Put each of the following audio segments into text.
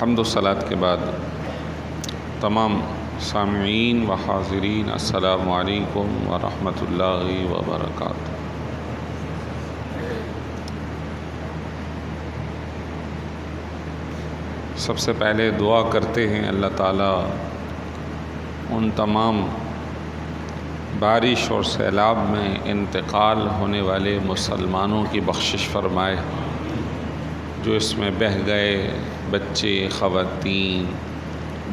حمد و صلات کے بعد تمام سامعین و حاضرین السلام علیکم ورحمۃ اللہ وبرکاتہ۔ سب سے پہلے دعا کرتے ہیں اللہ تعالیٰ ان تمام بارش اور سیلاب میں انتقال ہونے والے مسلمانوں کی بخشش فرمائے، جو اس میں بہہ گئے، بچے، خواتین،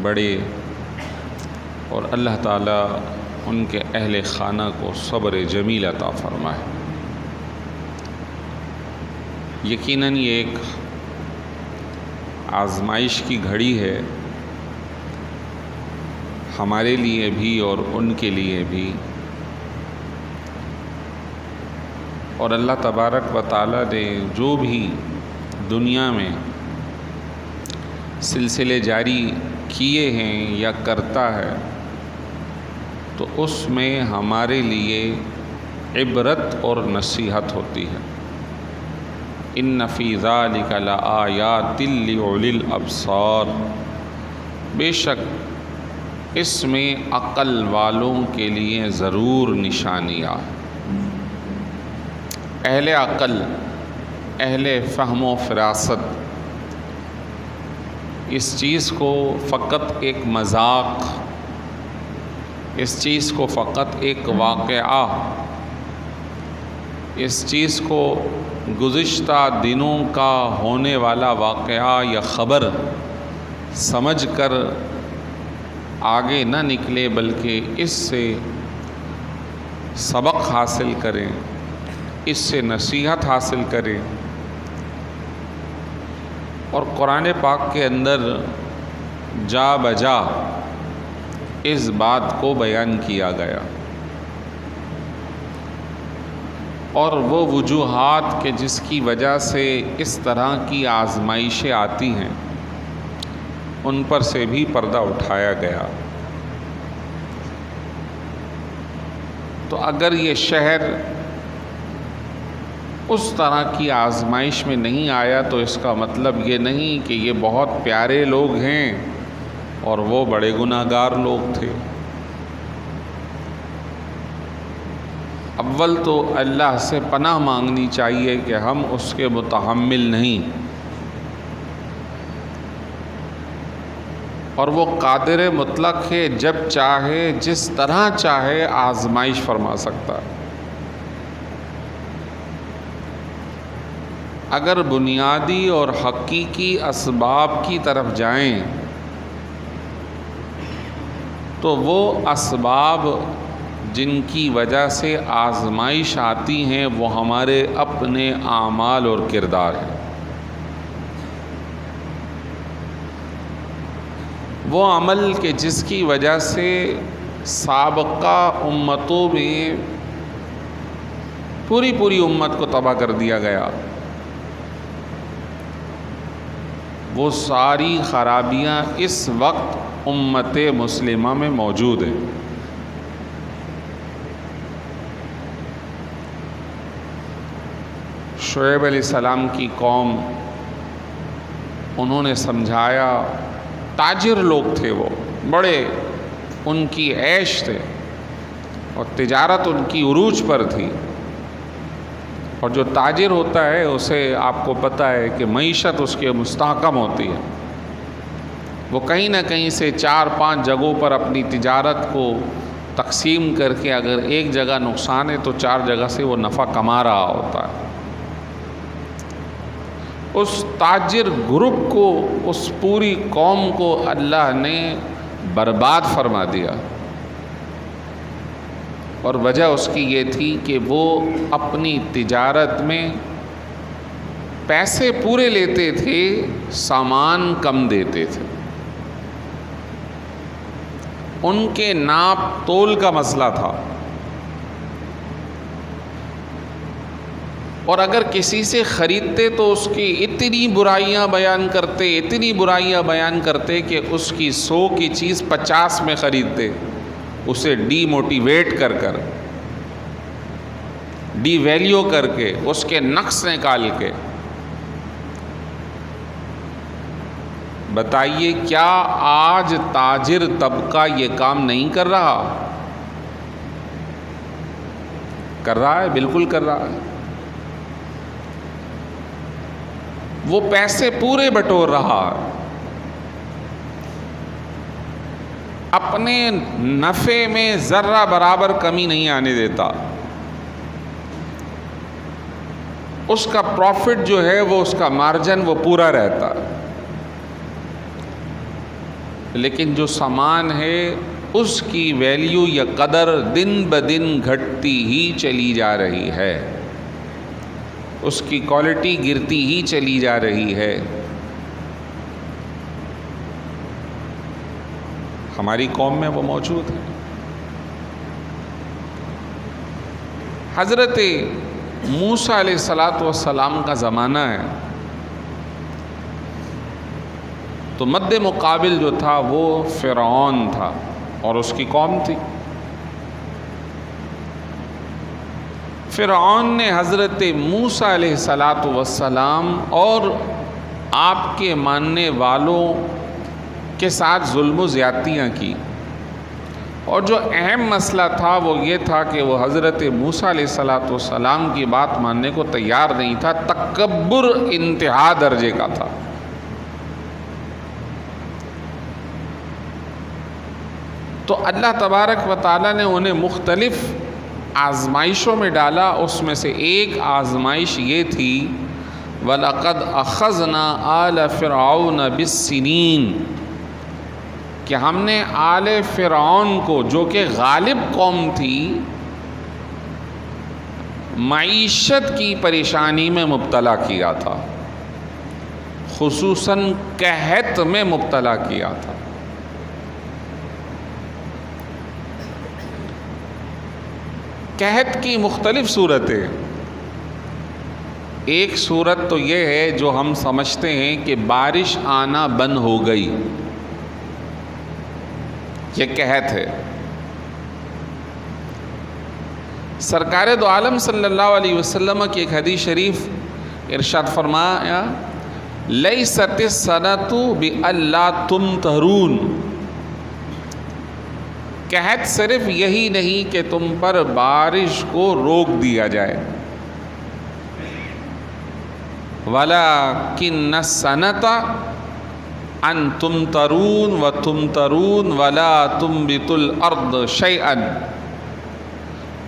بڑے، اور اللہ تعالیٰ ان کے اہل خانہ کو صبر جمیل عطا فرمائے۔ یقیناً یہ ایک آزمائش کی گھڑی ہے ہمارے لیے بھی اور ان کے لیے بھی، اور اللہ تبارک و تعالیٰ نے جو بھی دنیا میں سلسلے جاری کیے ہیں یا کرتا ہے تو اس میں ہمارے لیے عبرت اور نصیحت ہوتی ہے۔ ان فی ذلک لآیات لأولی الابصار، بے شک اس میں عقل والوں کے لیے ضرور نشانیاں ہیں۔ اہل عقل، اہل فہم و فراست اس چیز کو فقط ایک مذاق، اس چیز کو فقط ایک واقعہ، اس چیز کو گزشتہ دنوں کا ہونے والا واقعہ یا خبر سمجھ کر آگے نہ نکلے، بلکہ اس سے سبق حاصل کریں، اس سے نصیحت حاصل کریں۔ اور قرآن پاک کے اندر جا بجا اس بات کو بیان کیا گیا، اور وہ وجوہات کہ جس کی وجہ سے اس طرح کی آزمائشیں آتی ہیں ان پر سے بھی پردہ اٹھایا گیا۔ تو اگر یہ شہر اس طرح کی آزمائش میں نہیں آیا تو اس کا مطلب یہ نہیں کہ یہ بہت پیارے لوگ ہیں اور وہ بڑے گناہ گار لوگ تھے۔ اول تو اللہ سے پناہ مانگنی چاہیے کہ ہم اس کے متحمل نہیں، اور وہ قادر مطلق ہے، جب چاہے جس طرح چاہے آزمائش فرما سکتا ہے۔ اگر بنیادی اور حقیقی اسباب کی طرف جائیں تو وہ اسباب جن کی وجہ سے آزمائش آتی ہیں وہ ہمارے اپنے اعمال اور کردار ہیں۔ وہ عمل کہ جس کی وجہ سے سابقہ امتوں میں پوری امت کو تباہ کر دیا گیا، وہ ساری خرابیاں اس وقت امت مسلمہ میں موجود ہیں۔ شعیب علیہ السلام کی قوم، انہوں نے سمجھایا، تاجر لوگ تھے، وہ بڑے ان کی عیش تھے اور تجارت ان کی عروج پر تھی، اور جو تاجر ہوتا ہے اسے آپ کو پتہ ہے کہ معیشت اس کے مستحکم ہوتی ہے، وہ کہیں نہ کہیں سے 4-5 جگہوں پر اپنی تجارت کو تقسیم کر کے اگر ایک جگہ نقصان ہے تو 4 جگہ سے وہ نفع کما رہا ہوتا ہے۔ اس تاجر گروپ کو، اس پوری قوم کو اللہ نے برباد فرما دیا، اور وجہ اس کی یہ تھی کہ وہ اپنی تجارت میں پیسے پورے لیتے تھے، سامان کم دیتے تھے۔ ان کے ناپ تول کا مسئلہ تھا، اور اگر کسی سے خریدتے تو اس کی اتنی برائیاں بیان کرتے کہ اس کی 100 کی چیز 50 میں خریدتے، اسے ڈی موٹیویٹ کر ڈی ویلیو کر کے، اس کے نقص نکال کے۔ بتائیے کیا آج تاجر طبقہ یہ کام نہیں کر رہا؟ کر رہا ہے، بالکل کر رہا ہے۔ وہ پیسے پورے بٹور رہا ہے، اپنے نفع میں ذرہ برابر کمی نہیں آنے دیتا۔ اس کا پروفٹ جو ہے وہ اس کا مارجن وہ پورا رہتا، لیکن جو سامان ہے اس کی ویلیو یا قدر دن بدن گھٹتی ہی چلی جا رہی ہے، اس کی کوالٹی گرتی ہی چلی جا رہی ہے۔ ہماری قوم میں وہ موجود ہے۔ حضرت موسیٰ علیہ السلام کا زمانہ ہے، تو مد مقابل جو تھا وہ فرعون تھا اور اس کی قوم تھی۔ فرعون نے حضرت موسیٰ علیہ السلام اور آپ کے ماننے والوں کے ساتھ ظلم و زیادتیاں کی، اور جو اہم مسئلہ تھا وہ یہ تھا کہ وہ حضرت موسیٰ علیہ السلام کی بات ماننے کو تیار نہیں تھا۔ تکبر انتہا درجے کا تھا۔ تو اللہ تبارک و تعالیٰ نے انہیں مختلف آزمائشوں میں ڈالا۔ اس میں سے ایک آزمائش یہ تھی وَلَقَدْ أَخَذْنَا آلَ فِرْعَوْنَ بِالسِّنِينَ، کہ ہم نے آل فرعون کو، جو کہ غالب قوم تھی، معیشت کی پریشانی میں مبتلا کیا تھا، خصوصاً قحط میں مبتلا کیا تھا۔ قحط کی مختلف صورتیں، ایک صورت تو یہ ہے جو ہم سمجھتے ہیں کہ بارش آنا بند ہو گئی، یہ قحط ہے۔ سرکار دو عالم صلی اللہ علیہ وسلم کی ایک حدیث شریف ارشاد فرمایا لیست السنۃ بألا تمطرون، قحط صرف یہی نہیں کہ تم پر بارش کو روک دیا جائے، وَلَكِنَّ السَّنَةَ أَن تُمْطَرُونَ وَتُمْطَرُونَ وَلَا تُنبِتُ الْأَرْضَ شَيْئًا،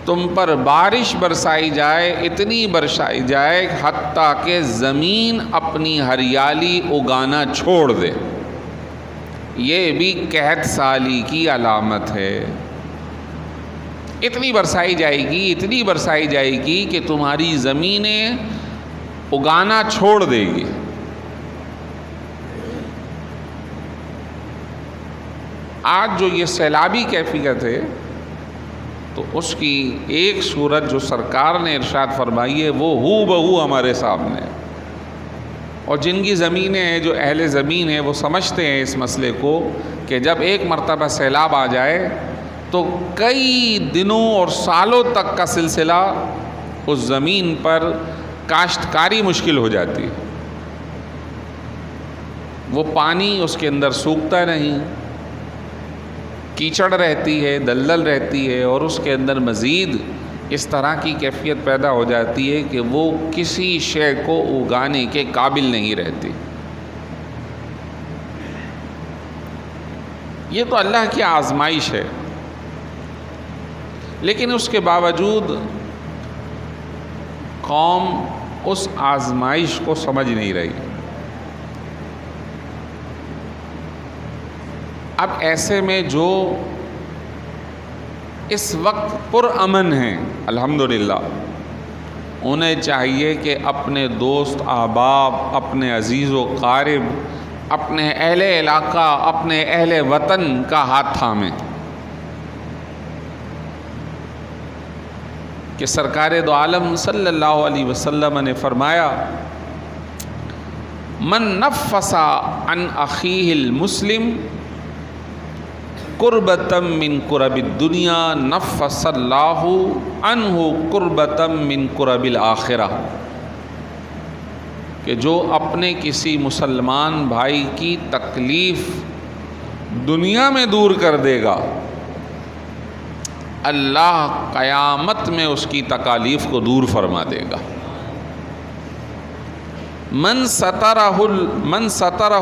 تم پر بارش برسائی جائے، اتنی برسائی جائے حتیٰ کہ زمین اپنی ہریالی اگانا چھوڑ دے۔ یہ بھی قحط سالی کی علامت ہے۔ اتنی برسائی جائے گی، اتنی برسائی جائے گی کہ تمہاری زمینیں اگانا چھوڑ دے گی۔ آج جو یہ سیلابی کیفیت ہے، تو اس کی ایک صورت جو سرکار نے ارشاد فرمائی ہے وہ ہو بہو ہمارے سامنے، اور جن کی زمینیں ہیں، جو اہل زمین ہیں، وہ سمجھتے ہیں اس مسئلے کو کہ جب ایک مرتبہ سیلاب آ جائے تو کئی دنوں اور سالوں تک کا سلسلہ اس زمین پر کاشتکاری مشکل ہو جاتی ہے۔ وہ پانی اس کے اندر سوکھتا نہیں، کیچڑ رہتی ہے، دلدل رہتی ہے، اور اس کے اندر مزید اس طرح کی کیفیت پیدا ہو جاتی ہے کہ وہ کسی شے کو اگانے کے قابل نہیں رہتی۔ یہ تو اللہ کی آزمائش ہے، لیکن اس کے باوجود قوم اس آزمائش کو سمجھ نہیں رہی۔ اب ایسے میں جو اس وقت پرامن ہیں الحمدللہ، انہیں چاہیے کہ اپنے دوست احباب، اپنے عزیز و قارب، اپنے اہل علاقہ، اپنے اہل وطن کا ہاتھ تھامیں کہ سرکار دو عالم صلی اللہ علیہ وسلم نے فرمایا من نفس عن اخیہ المسلم قربۃ من قرب الدنیا نفس اللہ عنہ قربۃ من قرب الآخرہ۔ کہ جو اپنے کسی مسلمان بھائی کی تکلیف دنیا میں دور کر دے گا، اللہ قیامت میں اس کی تکالیف کو دور فرما دے گا۔ من سترہ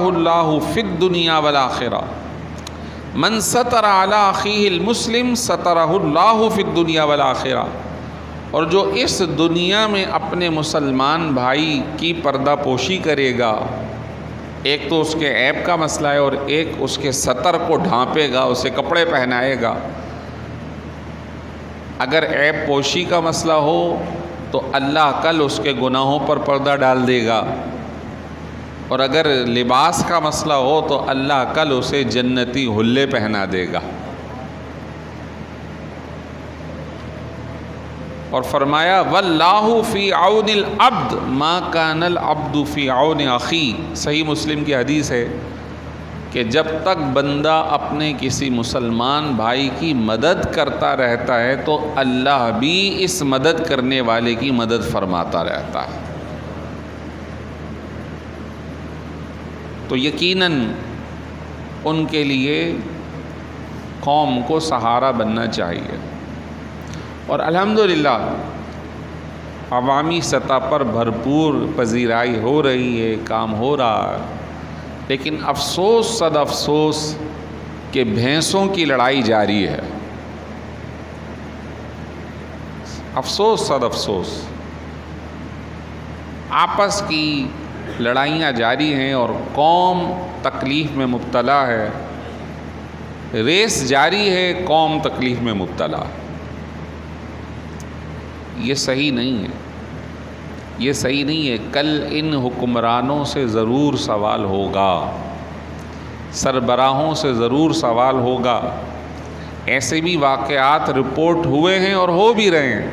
اللہ فی الدنیا والآخرہ، من ستر علی اخیہ المسلم سترہ اللہ فی الدنیا والآخرہ، اور جو اس دنیا میں اپنے مسلمان بھائی کی پردہ پوشی کرے گا، ایک تو اس کے عیب کا مسئلہ ہے اور ایک اس کے ستر کو ڈھانپے گا، اسے کپڑے پہنائے گا۔ اگر عیب پوشی کا مسئلہ ہو تو اللہ کل اس کے گناہوں پر پردہ ڈال دے گا، اور اگر لباس کا مسئلہ ہو تو اللہ کل اسے جنتی حلے پہنا دے گا۔ اور فرمایا واللہ فی عون العبد ما کان العبد فی عون اخی، صحیح مسلم کی حدیث ہے کہ جب تک بندہ اپنے کسی مسلمان بھائی کی مدد کرتا رہتا ہے تو اللہ بھی اس مدد کرنے والے کی مدد فرماتا رہتا ہے۔ تو یقیناً ان کے لیے قوم کو سہارا بننا چاہیے، اور الحمدللہ عوامی سطح پر بھرپور پذیرائی ہو رہی ہے، کام ہو رہا ہے، لیکن افسوس صد افسوس کہ بھینسوں کی لڑائی جاری ہے۔ افسوس صد افسوس، آپس کی لڑائیاں جاری ہیں اور قوم تکلیف میں مبتلا ہے، ریس جاری ہے، قوم تکلیف میں مبتلا ہے۔ یہ صحیح نہیں ہے، یہ صحیح نہیں ہے۔ کل ان حکمرانوں سے ضرور سوال ہوگا، سربراہوں سے ضرور سوال ہوگا۔ ایسے بھی واقعات رپورٹ ہوئے ہیں اور ہو بھی رہے ہیں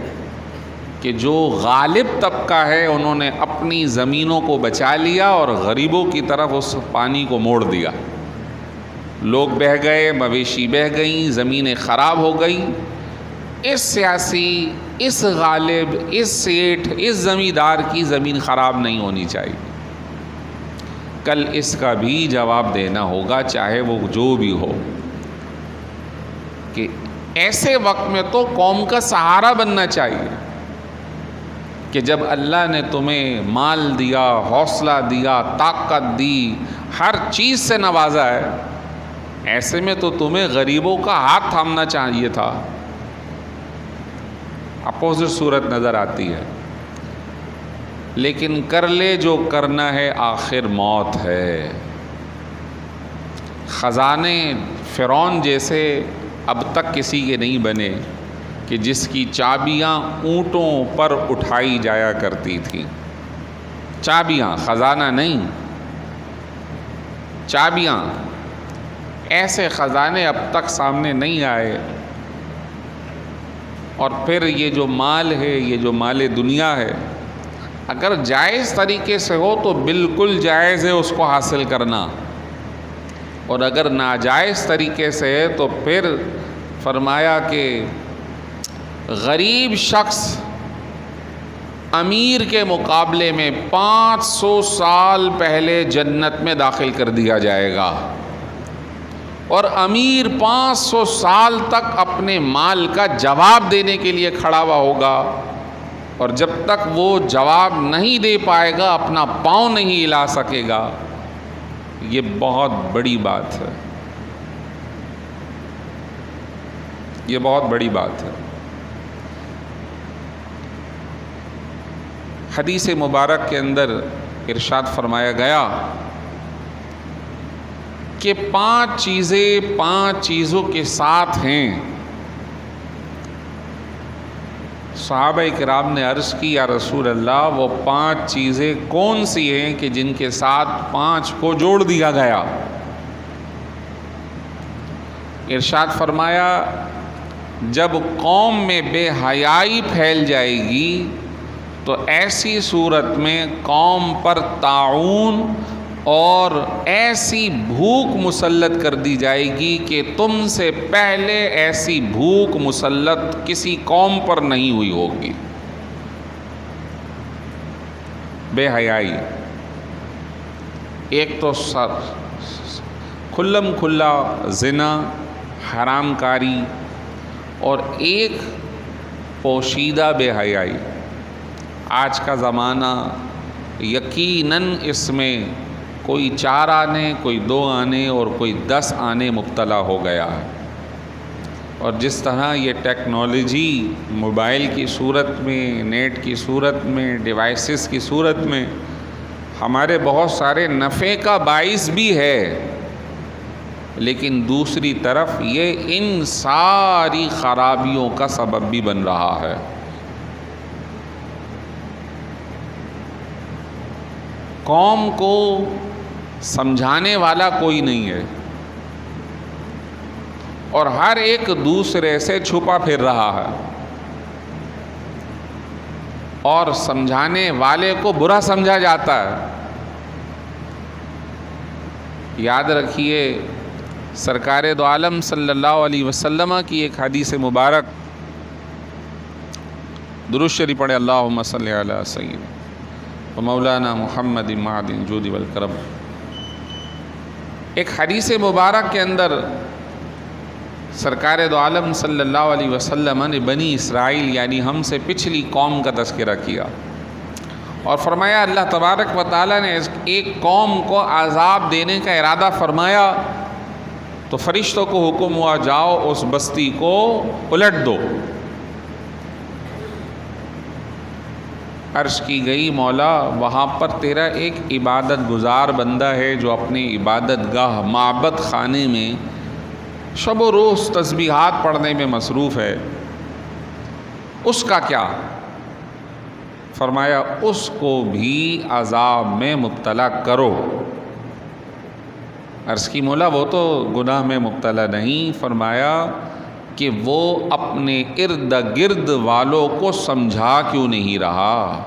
کہ جو غالب طبقہ ہے انہوں نے اپنی زمینوں کو بچا لیا اور غریبوں کی طرف اس پانی کو موڑ دیا۔ لوگ بہہ گئے، مویشی بہہ گئیں، زمینیں خراب ہو گئیں۔ اس سیاسی، اس غالب، اس سیٹھ، اس زمیندار کی زمین خراب نہیں ہونی چاہیے۔ کل اس کا بھی جواب دینا ہوگا، چاہے وہ جو بھی ہو، کہ ایسے وقت میں تو قوم کا سہارا بننا چاہیے کہ جب اللہ نے تمہیں مال دیا، حوصلہ دیا، طاقت دی، ہر چیز سے نوازا ہے، ایسے میں تو تمہیں غریبوں کا ہاتھ تھامنا چاہیے تھا۔ اپوزٹ صورت نظر آتی ہے، لیکن کر لے جو کرنا ہے آخر موت ہے۔ خزانے فرعون جیسے اب تک کسی کے نہیں بنے کہ جس کی چابیاں اونٹوں پر اٹھائی جایا کرتی تھیں۔ چابیاں، خزانہ نہیں، چابیاں۔ ایسے خزانے اب تک سامنے نہیں آئے۔ اور پھر یہ جو مال ہے، یہ جو مال دنیا ہے، اگر جائز طریقے سے ہو تو بالکل جائز ہے اس کو حاصل کرنا، اور اگر ناجائز طریقے سے ہے تو پھر فرمایا کہ غریب شخص امیر کے مقابلے میں 500 سال پہلے جنت میں داخل کر دیا جائے گا، اور امیر 500 سال تک اپنے مال کا جواب دینے کے لیے کھڑا ہوا ہوگا، اور جب تک وہ جواب نہیں دے پائے گا اپنا پاؤں نہیں ہلا سکے گا۔ یہ بہت بڑی بات ہے، یہ بہت بڑی بات ہے۔ حدیث مبارک کے اندر ارشاد فرمایا گیا کہ 5 چیزیں 5 چیزوں کے ساتھ ہیں۔ صحابہ کرام نے عرض کی یا رسول اللہ وہ 5 چیزیں کون سی ہیں کہ جن کے ساتھ 5 کو جوڑ دیا گیا؟ ارشاد فرمایا جب قوم میں بے حیائی پھیل جائے گی تو ایسی صورت میں قوم پر طاعون اور ایسی بھوک مسلط کر دی جائے گی کہ تم سے پہلے ایسی بھوک مسلط کسی قوم پر نہیں ہوئی ہوگی۔ بے حیائی، ایک تو کھلم کھلا زنا، حرام کاری، اور ایک پوشیدہ بے حیائی۔ آج کا زمانہ یقیناً اس میں کوئی 4 آنے، کوئی 2 آنے اور کوئی 10 آنے مبتلا ہو گیا ہے۔ اور جس طرح یہ ٹیکنالوجی موبائل کی صورت میں، نیٹ کی صورت میں، ڈیوائسز کی صورت میں ہمارے بہت سارے نفع کا باعث بھی ہے، لیکن دوسری طرف یہ ان ساری خرابیوں کا سبب بھی بن رہا ہے۔ قوم کو سمجھانے والا کوئی نہیں ہے، اور ہر ایک دوسرے سے چھپا پھر رہا ہے، اور سمجھانے والے کو برا سمجھا جاتا ہے۔ یاد رکھیے سرکار دو عالم صلی اللہ علیہ وسلم کی ایک حدیث مبارک، درود شریف پڑھے، اللہم صلی علی سیدنا و مولانا محمد معدن الجود والکرم۔ ایک حدیث مبارک کے اندر سرکار دو عالم صلی اللہ علیہ وسلم نے بنی اسرائیل یعنی ہم سے پچھلی قوم کا تذکرہ کیا، اور فرمایا اللہ تبارک و تعالیٰ نے ایک قوم کو عذاب دینے کا ارادہ فرمایا تو فرشتوں کو حکم ہوا جاؤ اس بستی کو الٹ دو۔ عرض کی گئی مولا وہاں پر تیرا ایک عبادت گزار بندہ ہے جو اپنی عبادت گاہ معبد خانے میں شب و روز تسبیحات پڑھنے میں مصروف ہے، اس کا کیا؟ فرمایا اس کو بھی عذاب میں مبتلا کرو۔ عرض کی مولا وہ تو گناہ میں مبتلا نہیں، فرمایا کہ وہ اپنے ارد گرد والوں کو سمجھا کیوں نہیں رہا؟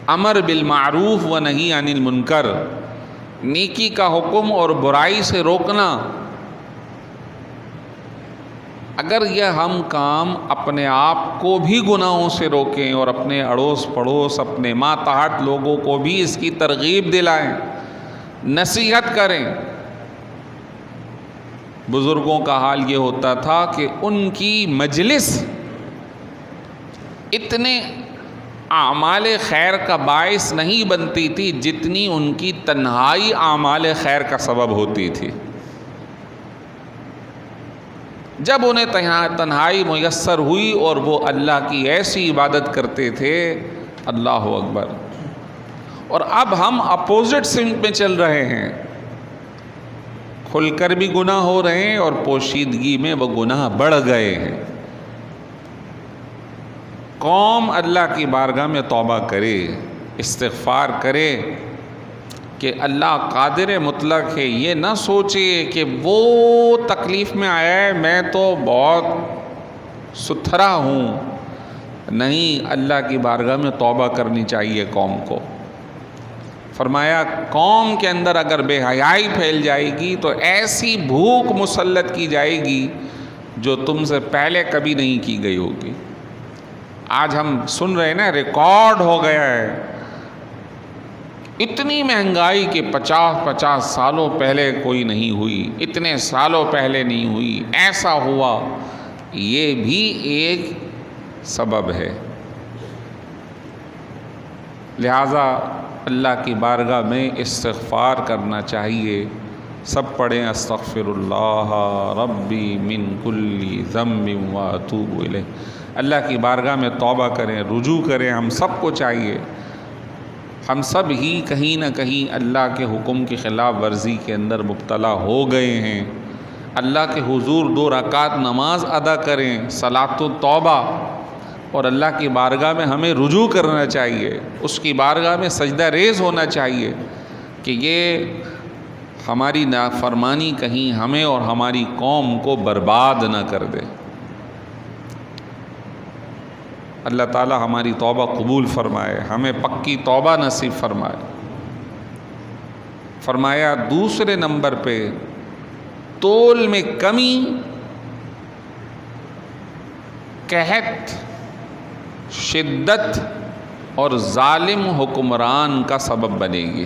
امر بالمعروف و نہی عن المنکر، نیکی کا حکم اور برائی سے روکنا، اگر یہ ہم کام اپنے آپ کو بھی گناہوں سے روکیں اور اپنے اڑوس پڑوس، اپنے ماتحت لوگوں کو بھی اس کی ترغیب دلائیں، نصیحت کریں۔ بزرگوں کا حال یہ ہوتا تھا کہ ان کی مجلس اتنے اعمال خیر کا باعث نہیں بنتی تھی جتنی ان کی تنہائی اعمال خیر کا سبب ہوتی تھی۔ جب انہیں تنہائی میسر ہوئی اور وہ اللہ کی ایسی عبادت کرتے تھے، اللہ اکبر۔ اور اب ہم اپوزٹ سمت میں چل رہے ہیں، کھل کر بھی گناہ ہو رہے ہیں اور پوشیدگی میں وہ گناہ بڑھ گئے ہیں۔ قوم اللہ کی بارگاہ میں توبہ کرے، استغفار کرے کہ اللہ قادر مطلق ہے، یہ نہ سوچے کہ وہ تکلیف میں آیا ہے میں تو بہت ستھرا ہوں، نہیں، اللہ کی بارگاہ میں توبہ کرنی چاہیے قوم کو۔ فرمایا قوم کے اندر اگر بے حیائی پھیل جائے گی تو ایسی بھوک مسلط کی جائے گی جو تم سے پہلے کبھی نہیں کی گئی ہوگی۔ آج ہم سن رہے ہیں نا، ریکارڈ ہو گیا ہے، اتنی مہنگائی کہ 50 سالوں پہلے کوئی نہیں ہوئی، اتنے سالوں پہلے نہیں ہوئی، ایسا ہوا۔ یہ بھی ایک سبب ہے۔ لہذا اللہ کی بارگاہ میں استغفار کرنا چاہیے۔ سب پڑھیں استغفر اللہ ربی من کل ذنب واتوب الیہ۔ اللہ کی بارگاہ میں توبہ کریں، رجوع کریں، ہم سب کو چاہیے۔ ہم سب ہی کہیں نہ کہیں اللہ کے حکم کی خلاف ورزی کے اندر مبتلا ہو گئے ہیں۔ اللہ کے حضور 2 رکعت نماز ادا کریں، صلاۃ التوبہ، اور اللہ کی بارگاہ میں ہمیں رجوع کرنا چاہیے، اس کی بارگاہ میں سجدہ ریز ہونا چاہیے کہ یہ ہماری نافرمانی کہیں ہمیں اور ہماری قوم کو برباد نہ کر دے۔ اللہ تعالی ہماری توبہ قبول فرمائے، ہمیں پکی توبہ نصیب فرمائے۔ فرمایا دوسرے نمبر پہ تول میں کمی قحط، شدت اور ظالم حکمران کا سبب بنے گی۔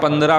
15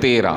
13,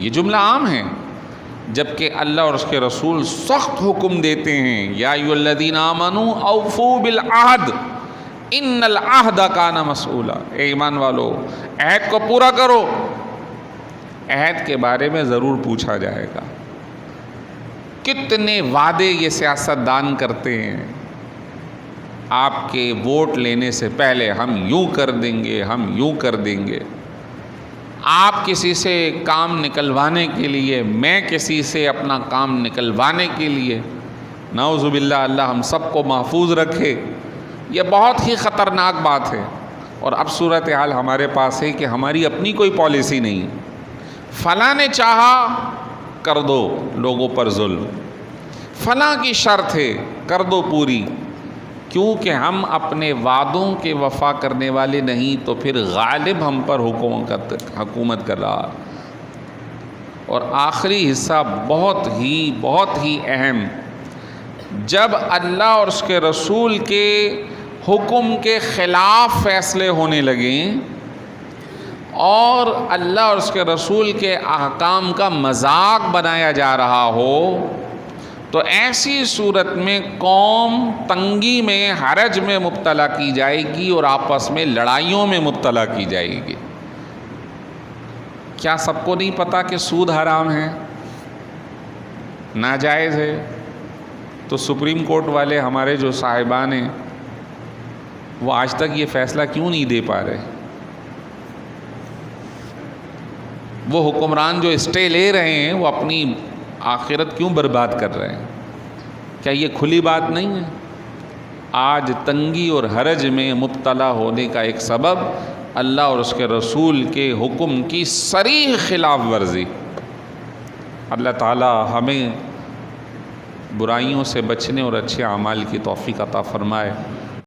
یہ جملہ عام ہے، جبکہ اللہ اور اس کے رسول سخت حکم دیتے ہیں، یا ایھا الذین آمنوا اوفوا بالعہد ان العہد کان مسئولا، اے ایمان والو عہد کو پورا کرو، عہد کے بارے میں ضرور پوچھا جائے گا۔ کتنے وعدے یہ سیاستدان کرتے ہیں، آپ کے ووٹ لینے سے پہلے ہم یوں کر دیں گے، ہم یوں کر دیں گے۔ آپ کسی سے کام نکلوانے کے لیے، میں کسی سے اپنا کام نکلوانے کے لیے، نعوذ باللہ اللہ ہم سب کو محفوظ رکھے، یہ بہت ہی خطرناک بات ہے۔ اور اب صورتحال ہمارے پاس ہے کہ ہماری اپنی کوئی پالیسی نہیں، فلاں نے چاہا کر دو لوگوں پر ظلم، فلاں کی شرط ہے کر دو پوری، کیونکہ ہم اپنے وعدوں کے وفا کرنے والے نہیں تو پھر غالب ہم پر حکومت کر رہا۔ اور آخری حصہ بہت ہی اہم، جب اللہ اور اس کے رسول کے حکم کے خلاف فیصلے ہونے لگیں اور اللہ اور اس کے رسول کے احکام کا مذاق بنایا جا رہا ہو، تو ایسی صورت میں قوم تنگی میں، حرج میں مبتلا کی جائے گی اور آپس میں لڑائیوں میں مبتلا کی جائے گی۔ کیا سب کو نہیں پتا کہ سود حرام ہے، ناجائز ہے؟ تو سپریم کورٹ والے ہمارے جو صاحبان ہیں وہ آج تک یہ فیصلہ کیوں نہیں دے پا رہے؟ وہ حکمران جو اسٹے لے رہے ہیں وہ اپنی آخرت کیوں برباد کر رہے ہیں؟ کیا یہ کھلی بات نہیں ہے؟ آج تنگی اور حرج میں مبتلا ہونے کا ایک سبب اللہ اور اس کے رسول کے حکم کی صریح خلاف ورزی۔ اللہ تعالی ہمیں برائیوں سے بچنے اور اچھے اعمال کی توفیق عطا فرمائے۔